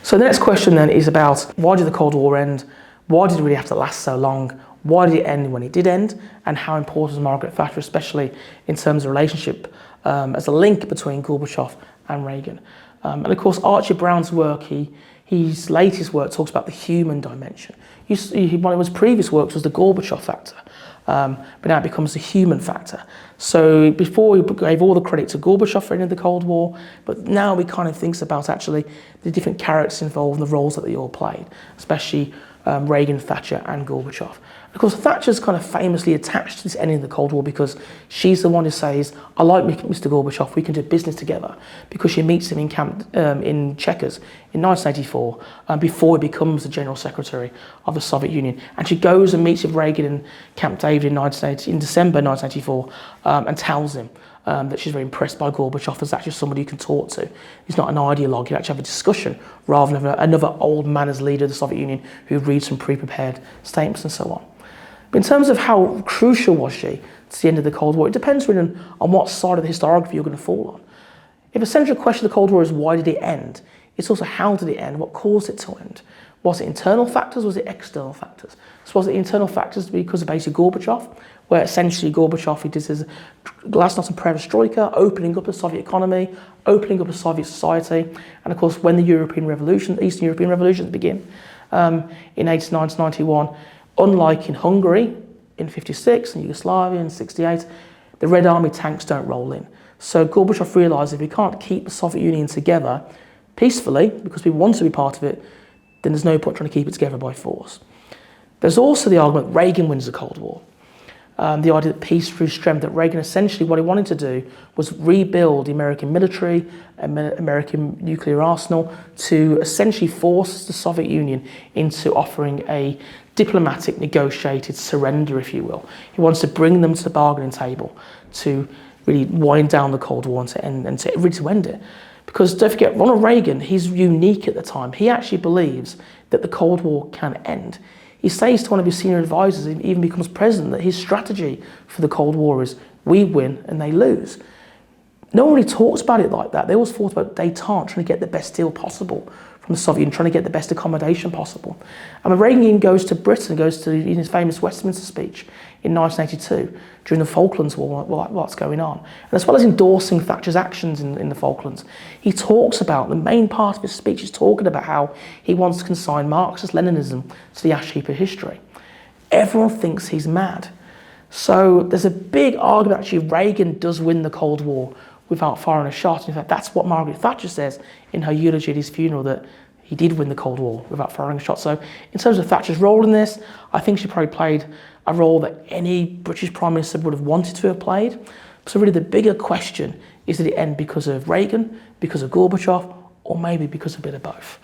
So the next question then is about why did the Cold War end? Why did it really have to last so long? Why did it end when it did end? And how important was Margaret Thatcher, especially in terms of relationship as a link between Gorbachev and Reagan? And of course, Archie Brown's work, his latest work talks about the human dimension. One of his previous works was the Gorbachev factor, but now it becomes the human factor. So before he gave all the credit to Gorbachev for ending the Cold War, but now he kind of thinks about actually the different characters involved and the roles that they all played, especially Reagan, Thatcher and Gorbachev. Of course, Thatcher's kind of famously attached to this ending of the Cold War because she's the one who says, I like Mr. Gorbachev, we can do business together, because she meets him in camp in Chequers in 1984, before he becomes the General Secretary of the Soviet Union. And she goes and meets with Reagan in Camp David in December 1984 and tells him that she's very impressed by Gorbachev as actually somebody you can talk to. He's not an ideologue, you actually have a discussion rather than another old man as leader of the Soviet Union who reads some pre-prepared statements and so on. But in terms of how crucial was she to the end of the Cold War, it depends really on what side of the historiography you're going to fall on. If a central question of the Cold War is why did it end, it's also how did it end, what caused it to end. Was it internal factors, was it external factors? So was it internal factors because of basically Gorbachev, where essentially Gorbachev, he did his glasnost and perestroika, opening up the Soviet economy, opening up the Soviet society, and of course when the European Revolution, the Eastern European Revolutions begin in 1991, unlike in Hungary in 56 and Yugoslavia in 68, the Red Army tanks don't roll in. So Gorbachev realised if we can't keep the Soviet Union together peacefully, because people want to be part of it, then there's no point trying to keep it together by force. There's also the argument that Reagan wins the Cold War. The idea that peace through strength, that Reagan essentially what he wanted to do was rebuild the American military, American nuclear arsenal, to essentially force the Soviet Union into offering a diplomatic, negotiated surrender, if you will. He wants to bring them to the bargaining table to really wind down the Cold War and to end it. Because don't forget, Ronald Reagan, he's unique at the time. He actually believes that the Cold War can end. He says to one of his senior advisors, and even becomes president, that his strategy for the Cold War is we win and they lose. No one really talks about it like that. They always thought about détente, trying to get the best deal possible from the Soviet Union, trying to get the best accommodation possible. And when Reagan goes to Britain, in his famous Westminster speech in 1982, during the Falklands War, what's going on, and as well as endorsing Thatcher's actions in the Falklands, he talks about, the main part of his speech is talking about how he wants to consign Marxist-Leninism to the ash heap of history. Everyone thinks he's mad. So there's a big argument, actually, Reagan does win the Cold War without firing a shot. In fact, that's what Margaret Thatcher says in her eulogy at his funeral, that he did win the Cold War without firing a shot. So in terms of Thatcher's role in this, I think she probably played a role that any British Prime Minister would have wanted to have played. So really the bigger question is, did it end because of Reagan, because of Gorbachev, or maybe because of a bit of both?